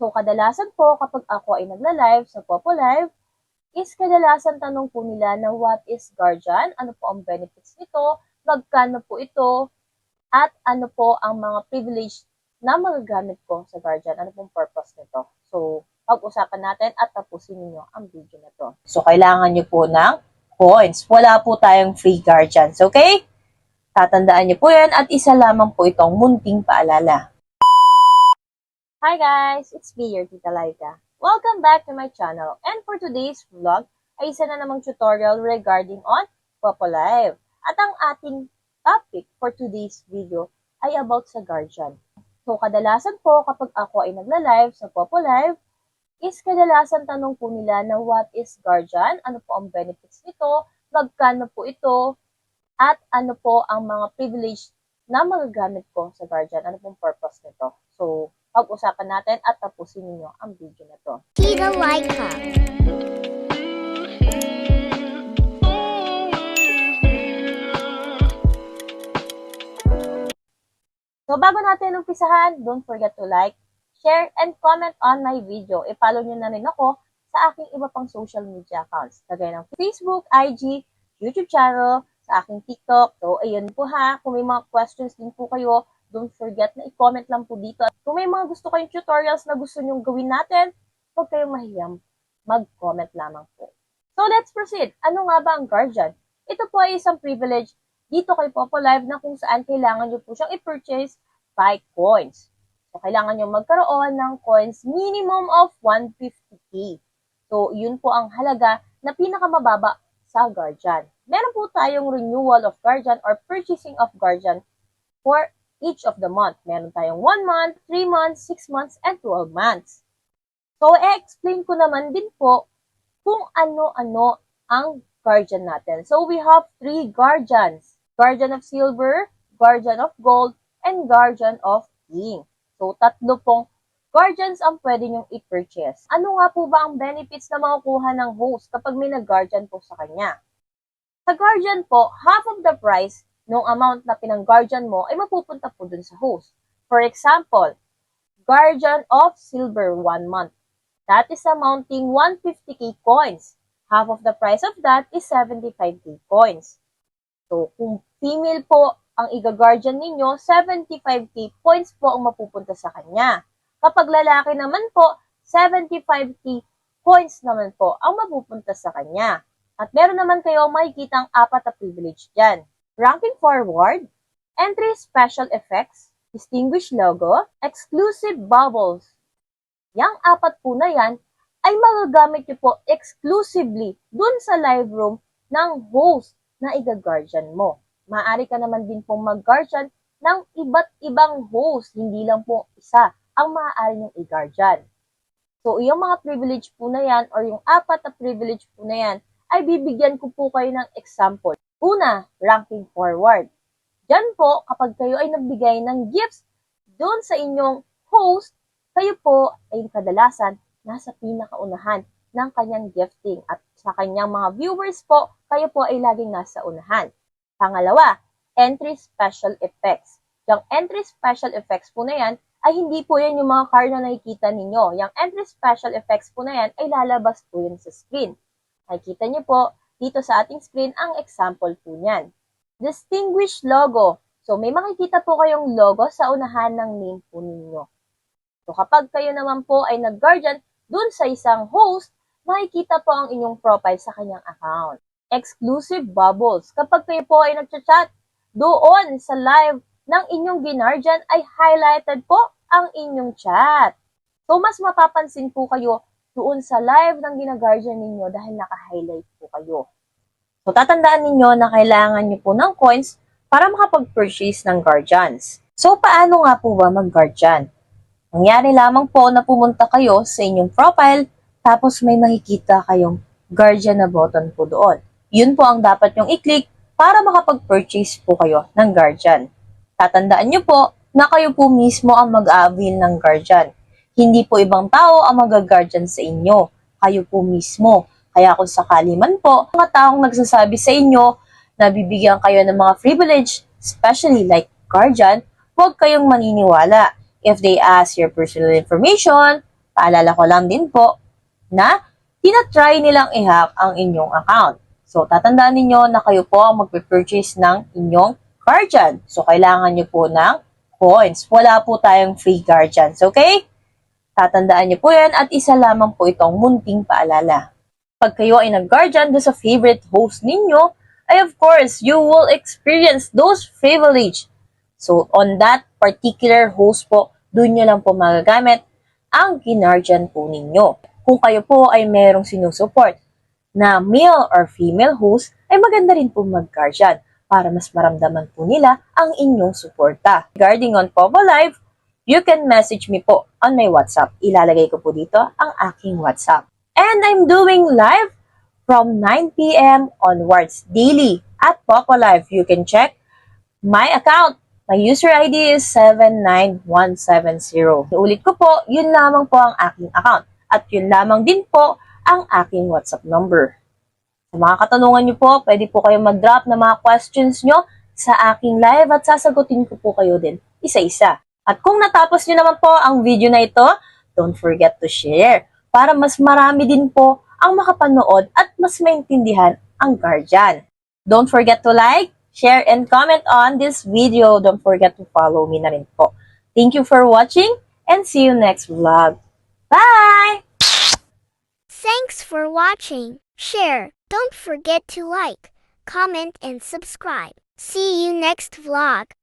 So, kadalasan po kapag ako ay nagla-live sa Popo Live, is kadalasan tanong po nila na what is guardian, ano po ang benefits nito, magkano po ito, at ano po ang mga privilege na magagamit ko sa guardian, ano pong purpose nito. So, pag-usapan natin at tapusin niyo ang video na to. So, kailangan niyo po ng coins. Wala po tayong free guardians, okay? Tatandaan niyo po yan at isa lamang po itong munting paalala. Hi guys! It's me, your Tita Laika. Welcome back to my channel. And for today's vlog, ay isa na namang tutorial regarding on Popo Live. At ang ating topic for today's video ay about sa guardian. So kadalasan po kapag ako ay nagla-live sa Popo Live, is kadalasan tanong po nila na what is guardian, ano po ang benefits nito, magkano po ito, at ano po ang mga privilege na magagamit ko sa guardian, ano pong purpose nito. So, pag-usapan natin at tapusin niyo ang video na to. Tita Laika. So, bago natin umpisahan, don't forget to like, share, and comment on my video. I-follow nyo na rin ako sa aking iba pang social media accounts. Kagaya ng Facebook, IG, YouTube channel, sa aking TikTok. So, ayun po ha. Kung may mga questions din po kayo, don't forget na i-comment lang po dito. At kung may mga gusto kayong tutorials na gusto nyong gawin natin, huwag kayong mahiyang mag-comment lamang po. So, let's proceed. Ano nga ba ang guardian? Ito po ay isang privilege dito kay Popo Live na kung saan kailangan nyo po siyang i-purchase by coins. So, kailangan nyo magkaroon ng coins minimum of 150k. So, yun po ang halaga na pinakamababa sa guardian. Meron po tayong renewal of guardian or purchasing of guardian for each of the month. Meron tayong 1 month, 3 months, 6 months, and 12 months. So, i-explain ko naman din po kung ano-ano ang guardian natin. So, we have 3 guardians. Guardian of silver, guardian of gold, and guardian of king. So, tatlo pong guardians ang pwede nyong i-purchase. Ano nga po ba ang benefits na makukuha ng host kapag may nag-guardian po sa kanya? Sa guardian po, half of the price ng amount na pinang-guardian mo ay mapupunta po dun sa host. For example, guardian of silver 1 month. That is amounting 150k coins. Half of the price of that is 75k coins. So, kung female po ang iga-guardian ninyo, 75k points po ang mapupunta sa kanya. Kapag lalaki naman po, 75k coins naman po ang mapupunta sa kanya. At meron naman kayo makikitang 4 na privilege dyan. Ranking forward, entry special effects, distinguished logo, exclusive bubbles. Yang 4 po na yan ay magagamit nyo po exclusively dun sa live room ng host na iga-guardian mo. Maaari ka naman din pong mag-guardian ng iba't ibang host, hindi lang po isa ang maaari nyong i-guardian. So, yung mga privilege po na yan or yung 4 na privilege po na yan ay bibigyan ko po kayo ng example. Una, ranking forward. Diyan po, kapag kayo ay nagbigay ng gifts doon sa inyong host, kayo po ay kadalasan nasa pinakaunahan ng kanyang gifting at sa kanyang mga viewers po, kayo po ay laging nasa unahan. Pangalawa, entry special effects. Yung entry special effects po na yan ay hindi po yan yung mga card na nakikita ninyo. Yung entry special effects po na yan ay lalabas po yun sa screen. Nakikita niyo po dito sa ating screen ang example po niyan. Distinguished logo. So, may makikita po kayong logo sa unahan ng name po ninyo. So, kapag kayo naman po ay nag-guardian dun sa isang host, makikita po ang inyong profile sa kanyang account. Exclusive bubbles. Kapag kayo po ay nag-chat doon sa live ng inyong ginardian, ay highlighted po ang inyong chat. So, mas mapapansin po kayo doon sa live ng ginaguardian ninyo dahil naka-highlight po kayo. So, tatandaan ninyo na kailangan nyo po ng coins para makapag-purchase ng guardians. So, paano nga po ba mag-guardian? Nangyari lamang po na pumunta kayo sa inyong profile, tapos may makikita kayong guardian na button po doon. Yun po ang dapat nyong i-click para makapag-purchase po kayo ng guardian. Tatandaan nyo po na kayo po mismo ang mag-a-avail ng guardian. Hindi po ibang tao ang mag-guardian sa inyo. Kayo po mismo. Kaya kung sakali man po, mga taong nagsasabi sa inyo na bibigyan kayo ng mga privilege, especially like guardian, huwag kayong maniniwala. If they ask your personal information, Paalala ko lang din po na tinatry nilang i-hack ang inyong account. So, tatandaan ninyo na kayo po ang magpe-purchase ng inyong Guardian. So, kailangan nyo po ng coins. Wala po tayong free Guardians, okay? Tatandaan nyo po yan at isa lamang po itong munting paalala. Pag kayo ay nag-Guardian do sa favorite host ninyo, ay of course, you will experience those privilege. So, on that particular host po, doon nyo lang po magagamit ang ginardian po ninyo. Kung kayo po ay merong sinusuport na male or female host, ay maganda rin po mag-Guardian para mas maramdaman po nila ang inyong suporta. Regarding on Povo Live, you can message me po on my WhatsApp. Ilalagay ko po dito ang aking WhatsApp. And I'm doing live from 9 p.m. onwards daily at Popo Live. You can check my account. My user ID is 79170. Ulit ko po, yun lamang po ang aking account. At yun lamang din po ang aking WhatsApp number. Sa mga katanungan nyo po, pwede po kayo mag-drop ng mga questions nyo sa aking live at sasagutin ko po kayo din isa-isa. At kung natapos nyo naman po ang video na ito, don't forget to share para mas marami din po ang makapanood at mas maintindihan ang Guardian. Don't forget to like, share, and comment on this video. Don't forget to follow me na rin po. Thank you for watching and see you next vlog. Bye! Thanks for watching. Share. Don't forget to like, comment, and subscribe. See you next vlog.